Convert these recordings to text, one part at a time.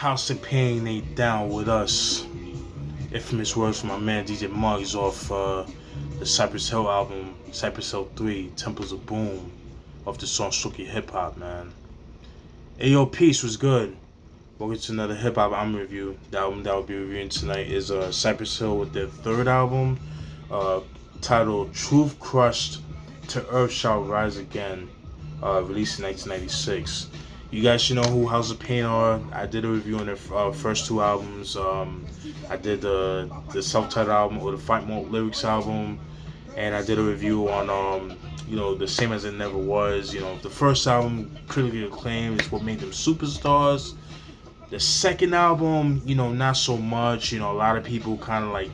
House of Pain ain't down with us. Infamous words from my man DJ Muggs off the Cypress Hill album, Cypress Hill 3, Temples of Boom, off the song Strictly Hip Hop, man. Ayo, peace was good. Welcome to another hip hop album review. The album that I'll be reviewing tonight is Cypress Hill with their third album, uh, titled Truth Crushed to Earth Shall Rise Again, released in 1996. You guys should know who House of Pain are. I did a review on their first two albums. I did the self-titled album or the Fight Mode Lyrics album, and I did a review on The Same as It Never Was. The first album, critically acclaimed, is what made them superstars. The second album, not so much. A lot of people kind of like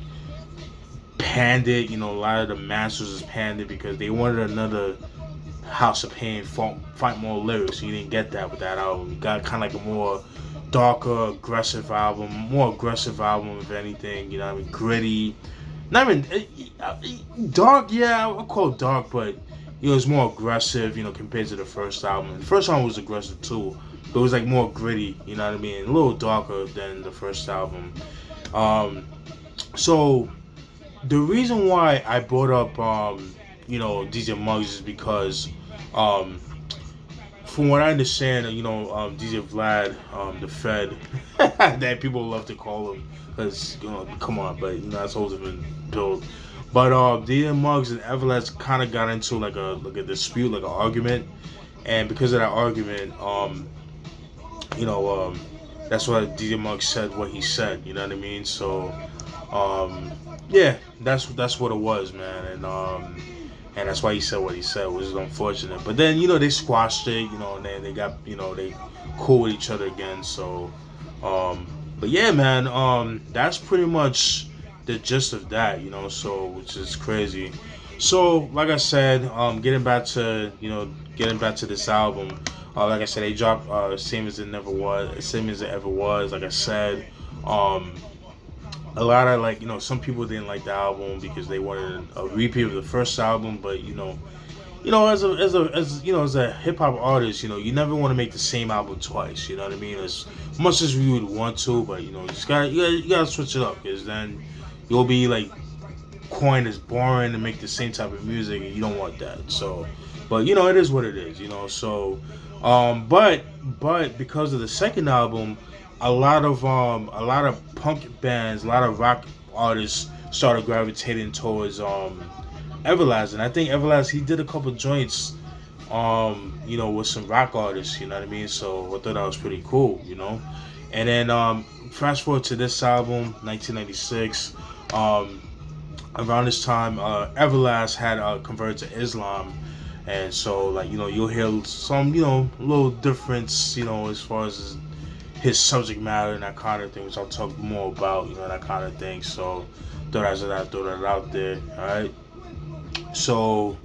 panned it. A lot of the masters is panned it because they wanted another House of Pain, Fight More Lyrics. You didn't get that with that album. You got kind of like a more darker, aggressive album. More aggressive album, if anything. Gritty. Not even dark. Yeah, I would call it dark, but it was more aggressive. Compared to the first album. The first album was aggressive too, but it was like more gritty. You know what I mean? A little darker than the first album. So the reason why I brought up DJ Muggs is because from what I understand, DJ Vlad, the Fed, that people love to call him, because come on, but that's how it's been built. But DJ Muggs and Everlast kind of got into like a dispute, like an argument, and because of that argument, that's why DJ Muggs said what he said. You know what I mean? So, yeah, that's what it was, man, and that's why he said what he said, which is unfortunate. But then, they squashed it, and then they got, they cool with each other again. So, but yeah, man, that's pretty much the gist of that, so, which is crazy. So, like I said, getting back to this album, like I said, they dropped, Same as It Never Was, Same as It Ever Was, like I said, a lot of some people didn't like the album because they wanted a repeat of the first album, but as a hip hop artist, you never want to make the same album twice. You know what I mean? As much as we would want to, but you gotta switch it up, because then you'll be like coined as boring to make the same type of music, and you don't want that. So, but it is what it is. So, but because of the second album, a lot of punk bands, a lot of rock artists started gravitating towards Everlast, and I think Everlast, he did a couple joints with some rock artists, you know what I mean? So I thought that was pretty cool, And then fast forward to this album, 1996, around this time, Everlast had converted to Islam, and so you'll hear some little difference, as far as his subject matter and that kind of thing, which I'll talk more about, that kind of thing. So throw that out there. Alright. So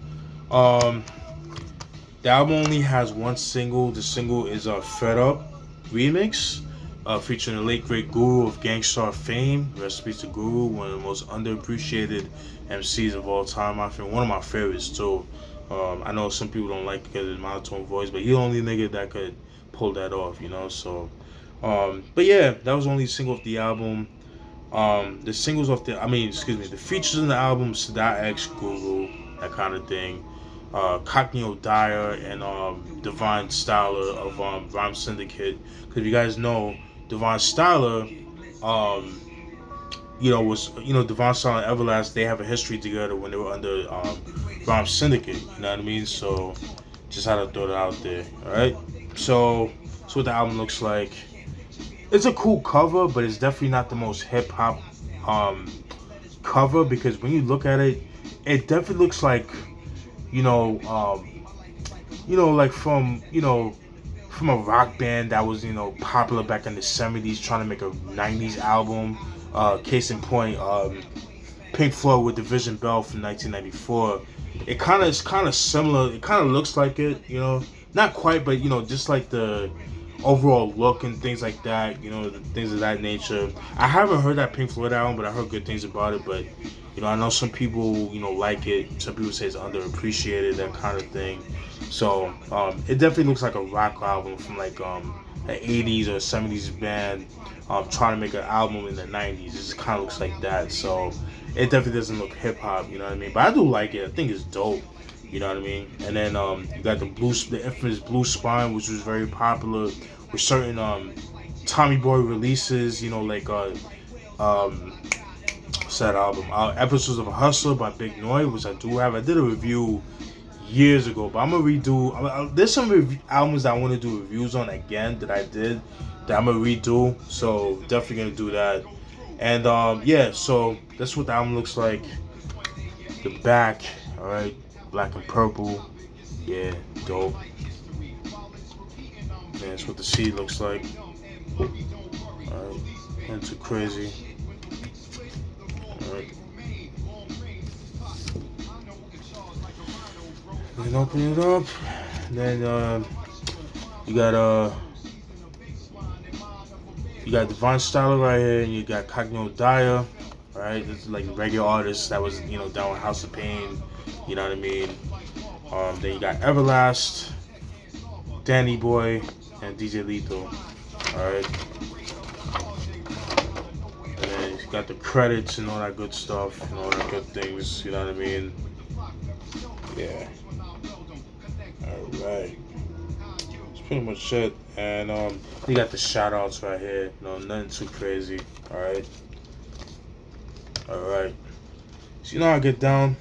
the album only has one single. The single is Fed Up Remix, featuring the late great Guru of Gangstar fame. Rest in peace to Guru, one of the most underappreciated MCs of all time. I think one of my favorites too. I know some people don't like it because of his monotone voice, but he's the only nigga that could pull that off, so but yeah, that was the only single of the album. The singles of the features in the album, Sadat X, Guru, that kind of thing. Cockney O'Dyer and Divine Styler of Rhyme Syndicate. Because if you guys know, Divine Styler, was Divine Styler and Everlast, they have a history together when they were under Rhyme Syndicate. You know what I mean? So just had to throw that out there. All right. So that's what the album looks like. It's a cool cover, but it's definitely not the most hip hop cover, because when you look at it, it definitely looks like like from a rock band that was popular back in the 70s, trying to make a 90s album. Case in point, Pink Floyd with Division Bell from 1994. It's kind of similar. It kind of looks like it, not quite, but just like the overall look and things like that, things of that nature. I haven't heard that Pink Floyd album, but I heard good things about it. But I know some people like it. Some people say it's underappreciated, that kind of thing. So it definitely looks like a rock album from like an 80s or 70s band trying to make an album in the 90s. It just kind of looks like that. So it definitely doesn't look hip hop, you know what I mean? But I do like it. I think it's dope. You know what I mean? And then you got the infamous Blue Spine, which was very popular with certain Tommy Boy releases. You know, like um, sad album, Episodes of a Hustler by Big Noise, which I do have. I did a review years ago, but I'm gonna redo. There's some albums that I want to do reviews on again that I did that I'm gonna redo. So definitely gonna do that. And yeah, so that's what the album looks like. The back, all right, black and purple. Yeah, dope. Yeah, that's what the CD looks like. Alright, not too crazy. Alright. Then open it up. Then you got Divine Styler right here, and you got Cognito Dyer. Right, this is like a regular artist that was down with House of Pain. You know what I mean? Then you got Everlast, Danny Boy, and DJ Lethal. Alright. And then you got the credits and all that good stuff and all that good things, you know what I mean? Yeah. Alright. That's pretty much it. And you got the shout outs right here. Nothing too crazy. Alright. Alright. So you know how I get down.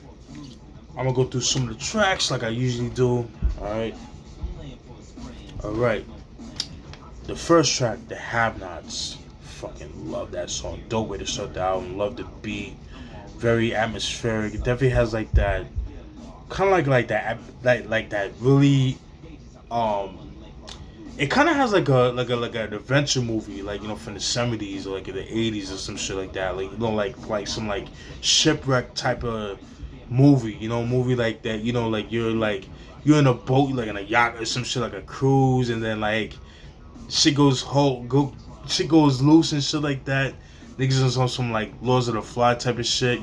I'm gonna go through some of the tracks like I usually do. Alright. Alright. The first track, The Have-Nots. Fucking love that song. Dope way to start the album. Love the beat. Very atmospheric. It definitely has like that, kind of like that, like that really. It kind of has like an adventure movie, like from the '70s or like in the '80s or some shit like that. Like like some like shipwreck type of movie. Movie like that. Like you're in a boat, like in a yacht or some shit, like a cruise, and then like shit shit goes loose and shit like that. Niggas is on some like Laws of the Fly type of shit.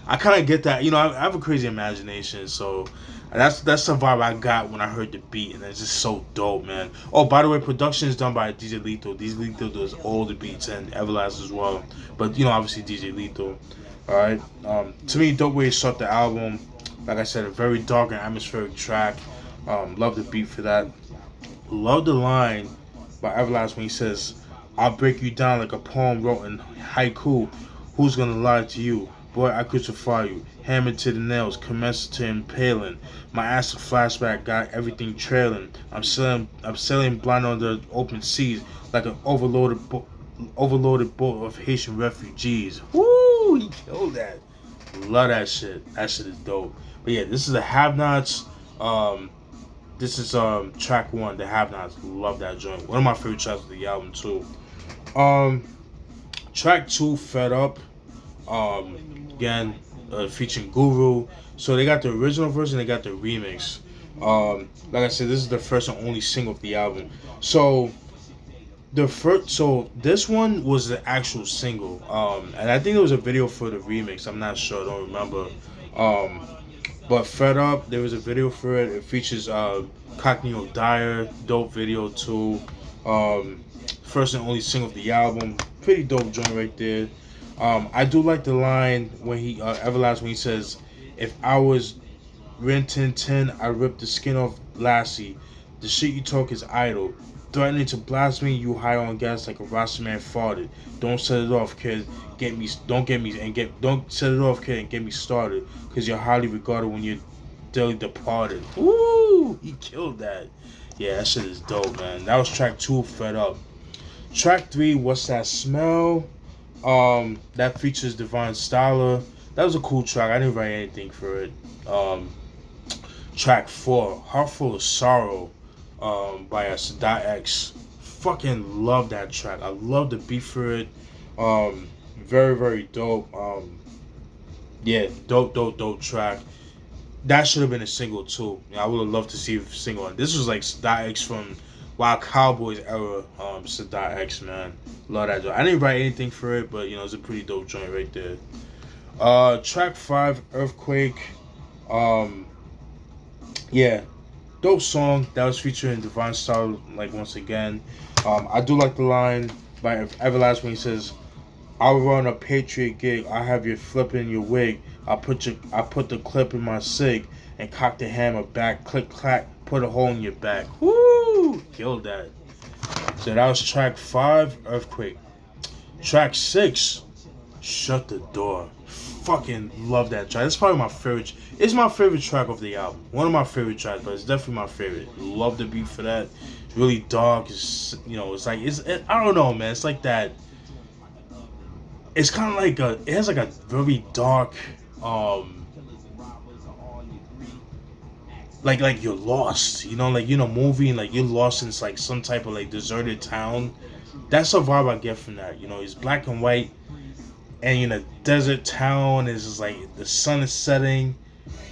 I kind of get that. I have a crazy imagination, so that's the vibe I got when I heard the beat, and it's just so dope, man. Oh, by the way, production is done by DJ Lethal. DJ Lethal does all the beats and Everlast as well, but obviously DJ Lethal. All right. To me, dope way to start the album. Like I said, a very dark and atmospheric track. Love the beat for that. Love the line by Everlast when he says, "I'll break you down like a poem wrote in haiku. Who's gonna lie to you? Boy, I crucify you. Hammered to the nails, commenced to impaling. My acid flashback got everything trailing. I'm sailing blind on the open seas like an overloaded boat of Haitian refugees." Woo! He killed that. Love that shit. That shit is dope. But yeah, this is the Have-Nots. This is track 1, The Have-Nots. Love that joint. One of my favorite tracks of the album too. Track 2, Fed Up. Again, featuring Guru. So they got the original version, they got the remix. Like I said, this is the first and only single of the album. So this one was the actual single. And I think there was a video for the remix. I'm not sure. I don't remember. But Fed Up, there was a video for it. It features Cognito Dyer, dope video too. First and only single of the album, pretty dope joint right there. I do like the line when Everlast when he says, "If I was Rin Tin Tin, I ripped the skin off Lassie. The shit you talk is idle. Threatening to blast me, you high on gas like a Rasta man farted. Don't set it off, kid. Don't set it off, kid, and get me started. Cause you're highly regarded when you're daily departed." Woo! He killed that. Yeah, that shit is dope, man. That was track 2, Fed Up. Track 3, What's That Smell? That features Divine Styler. That was a cool track. I didn't write anything for it. Track 4, Heart Full of Sorrow, by Sadat X. Fucking love that track. I love the beat for it. Very, very dope. Yeah, dope track. That should have been a single too. I would have loved to see a single. This was like Sadat X from Wild Cowboys era. Sadat X, man, love that joint. I didn't write anything for it, but it's a pretty dope joint right there. Track 5, Earthquake. Yeah, Dope song that was featuring Divine Style. Like once again, I do like the line by Everlast when he says, "I'll run a Patriot gig. I have you flipping your wig. I put the clip in my sig and cock the hammer back. Click clack. Put a hole in your back. Woo! Killed that." So that was track 5, Earthquake. Track 6, Shut the Door. Fucking love that track. It's probably my favorite. It's my favorite track of the album. One of my favorite tracks, but it's definitely my favorite. Love the beat for that. It's really dark. It's it's like I don't know, man. It's like that. It's kind of like it has like a very dark, like you're lost. Movie and like you're lost in like some type of like deserted town. That's the vibe I get from that. It's black and white, and desert town is just like the sun is setting,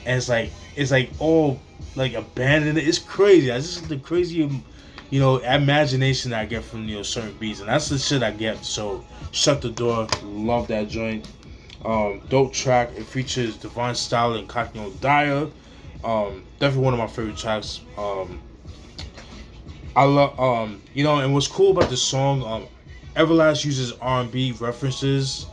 and it's like all like abandoned. It's crazy. I just the crazy imagination that I get from certain beats, and that's the shit I get. So Shut the Door, love that joint. Dope track. It features Divine Style and Cockney Dyer. Definitely one of my favorite tracks. I love and what's cool about this song, Everlast uses R&B references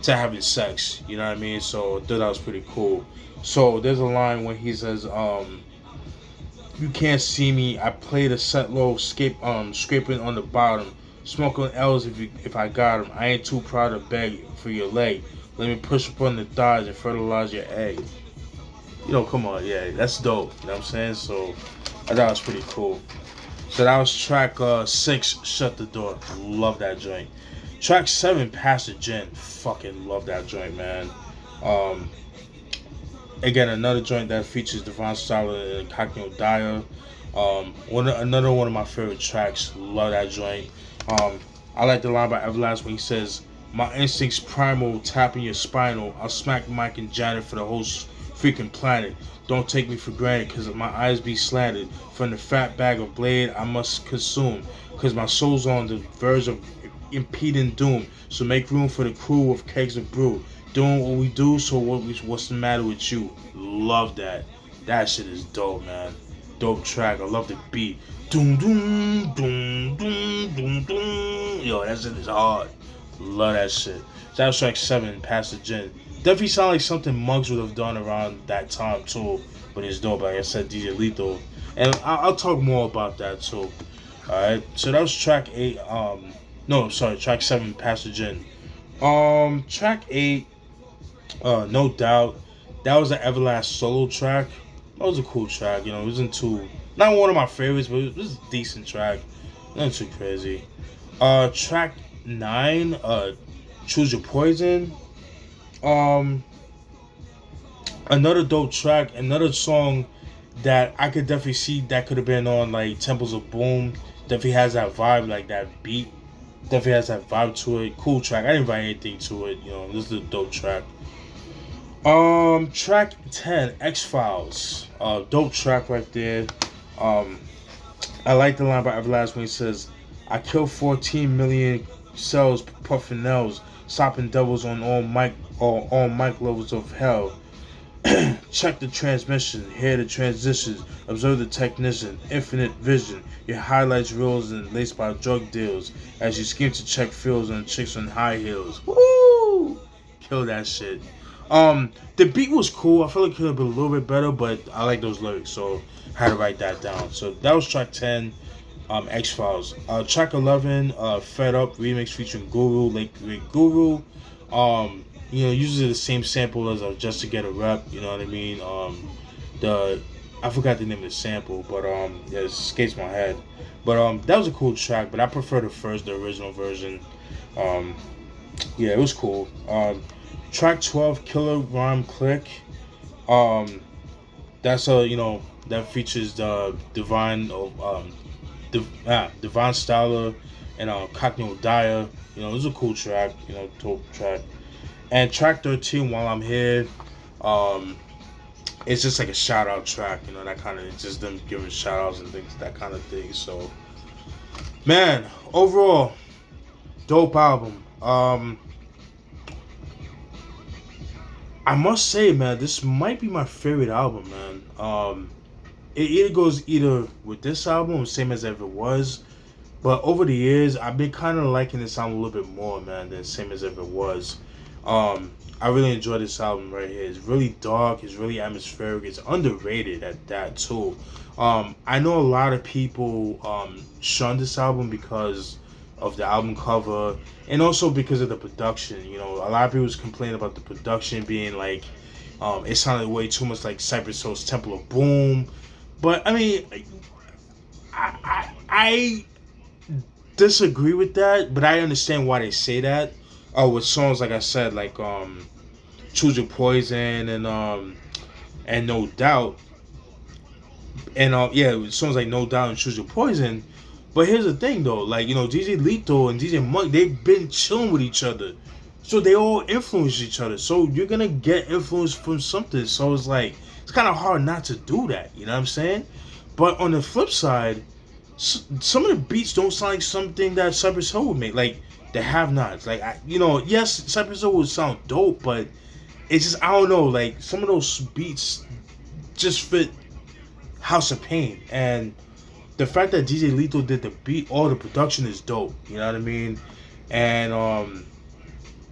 to having sex. You know what I mean? So I thought that was pretty cool. So there's a line when he says, "You can't see me. I play the set low, scraping on the bottom, smoking L's if I got 'em. I ain't too proud to beg for your leg. Let me push up on the thighs and fertilize your egg." Come on, yeah, that's dope. You know what I'm saying? So I thought it was pretty cool. So that was track 6, Shut the Door. Love that joint. Track 7, Pass the Gin. Fucking love that joint, man. Again, another joint that features Devon Style and Cockney Dyer. Another one of my favorite tracks. Love that joint. I like the line by Everlast when he says, "My instincts primal, tapping your spinal. I'll smack Mike and Janet for the whole freaking planet. Don't take me for granted, cause my eyes be slanted. From the fat bag of blade I must consume, cause my soul's on the verge of impeding doom. So make room for the crew of kegs of brew. Doing what we do, so what's the matter with you?" Love that. That shit is dope, man. Dope track. I love the beat. Doom doom doom doom doom doom. Yo, that shit is hard. Love that shit. So that was track 7, Pass the Gin. Definitely sound like something Muggs would have done around that time too, but it's dope. Like I said, DJ Lethal, and I'll talk more about that too. All right, so that was track 8. Track 7, Pass the Gin. Track 8, No Doubt. That was an Everlast solo track. That was a cool track. It wasn't not one of my favorites, but it was a decent track. Nothing too crazy. Track 9, Choose Your Poison. Another dope track, another song that I could definitely see that could have been on like Temples of Boom. Definitely has that vibe, like that beat. Definitely has that vibe to it. Cool track. I didn't write anything to it. This is a dope track. Track 10, X-Files. Dope track right there. I like the line by Everlast when he says, "I kill 14 million cells, puffing nails, stopping devils on all mic levels of hell. Check the transmission, hear the transitions, observe the technician, infinite vision. Your highlights reels and laced by drug deals as you scheme to check fields on chicks on high heels." Woo! Kill that shit. The beat was cool. I feel like it could have been a little bit better, but I like those lyrics, so I had to write that down. So that was track 10, X-Files. Track 11, Fed Up remix featuring Guru, Late Great Guru. Usually the same sample as Just to Get a Rep. You know what I mean? I forgot the name of the sample, but it escapes my head. But that was a cool track, but I prefer the original version. Yeah, it was cool. Track 12, Killer Rhyme Click. That's that features the Divine Styler and Cockney Dyer. It was a cool track. Dope track. And track 13, While I'm Here, it's just like a shout out track. That kind of, it's just them giving shout outs and things, that kind of thing. So, man, overall, dope album. I must say, man, this might be my favorite album, man. it either goes either with this album, same as ever was. But over the years, I've been kind of liking this album a little bit more, man, than same as ever was. I really enjoy this album right here. It's really dark. It's really atmospheric. It's underrated at that too. I know a lot of people shun this album because of the album cover and also because of the production. You know, a lot of people was complaining about the production being like, it sounded way too much like Cypress Hill's Temple of Boom. But I mean, I disagree with that, but I understand why they say that. With songs like I said, like Choose Your Poison and No Doubt, and yeah, with songs like No Doubt and Choose Your Poison. But here's the thing though, like, you know, DJ Lethal and DJ Monk, they've been chilling with each other, so they all influence each other. So you're gonna get influence from something. So it's like it's kind of hard not to do that. You know what I'm saying? But on the flip side, some of the beats don't sound like something that Cypress Hill would make. Like the Have Nots. Like you know, yes, Cypress Hill would sound dope, but it's just I don't know. Like some of those beats just fit House of Pain, and the fact that DJ Lethal did the beat, all the production is dope. You know what I mean? And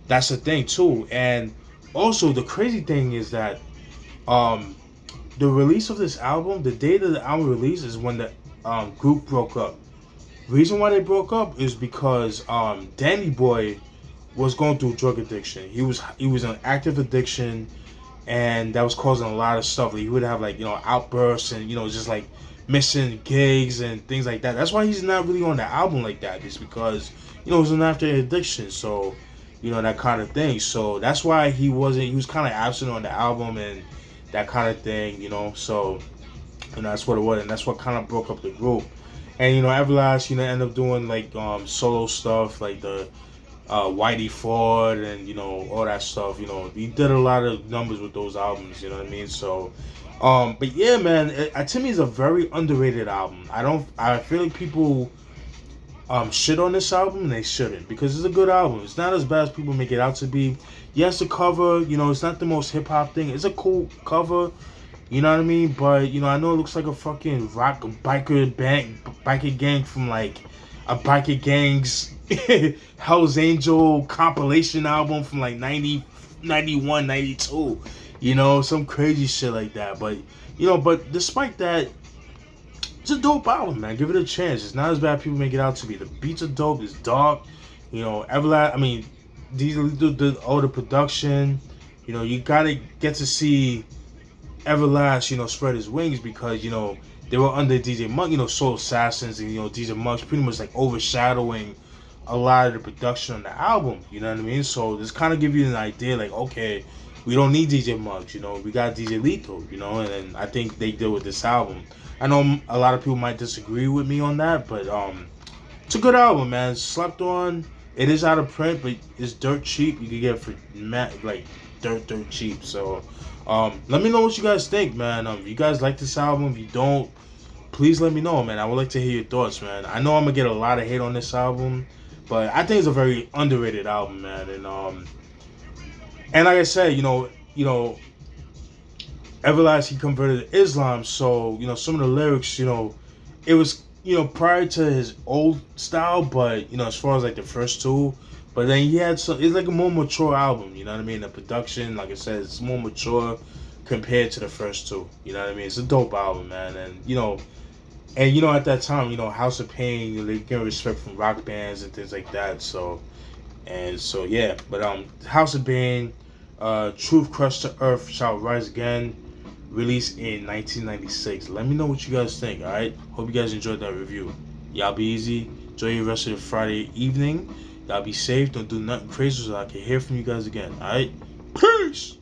that's the thing too. And also the crazy thing is that um, the release of this album, the day that the album released is when the group broke up. Reason why they broke up is because Danny Boy was going through drug addiction. He was in active addiction, and that was causing a lot of stuff. Like, he would have like, you know, outbursts and, you know, just like missing gigs and things like that. That's why he's not really on the album like that. Just because, you know, it was an after addiction. So, you know, that kind of thing. So that's why he was kind of absent on the album and that kind of thing, you know. So, you know, that's what it was, and that's what kind of broke up the group. And, you know, Everlast, you know, ended up doing like solo stuff, like the Whitey Ford and, you know, all that stuff. You know, he did a lot of numbers with those albums. You know what I mean? So, but yeah, man, to me, it's a very underrated album. I feel like people shit on this album, and they shouldn't, because it's a good album. It's not as bad as people make it out to be. Yes, the cover, you know, it's not the most hip hop thing. It's a cool cover. You know what I mean? But, you know, I know it looks like a fucking rock biker gang from like a biker gang's Hell's Angel compilation album from like 90, 91, 92. You know, some crazy shit like that. But, you know, but despite that, it's a dope album, man. Give it a chance. It's not as bad as people make it out to be. The beats are dope. It's dark. You know, Everlast, I mean, these did all the production. You know, you gotta get to see Everlast, you know, spread his wings, because, you know, they were under DJ Monk, you know, Soul Assassins, and, you know, DJ Monk's pretty much like overshadowing a lot of the production on the album. You know what I mean? So this kind of give you an idea, like, okay, we don't need DJ Monk, you know, we got DJ Lethal, you know, and I think they did with this album. I know a lot of people might disagree with me on that, but it's a good album, man. It's slept on. It is out of print, but it's dirt cheap. You can get it for like dirt cheap. So let me know what you guys think, man. If you guys like this album, if you don't, please let me know, man. I would like to hear your thoughts, man. I know I'm gonna get a lot of hate on this album, but I think it's a very underrated album, man. And like I said, you know, Everlast, he converted to Islam, so, you know, some of the lyrics, you know, it was, you know, prior to his old style, but, you know, as far as like the first two, but then he had some, it's like a more mature album, you know what I mean? The production, like I said, it's more mature compared to the first two, you know what I mean? It's a dope album, man. And, you know, at that time, you know, House of Pain, you know, they get respect from rock bands and things like that, so yeah. But House of Pain, Truth Crushed to Earth Shall Rise Again, released in 1996. Let me know what you guys think, alright? Hope you guys enjoyed that review. Y'all be easy. Enjoy your rest of the Friday evening. Y'all be safe. Don't do nothing crazy so I can hear from you guys again, alright? Peace!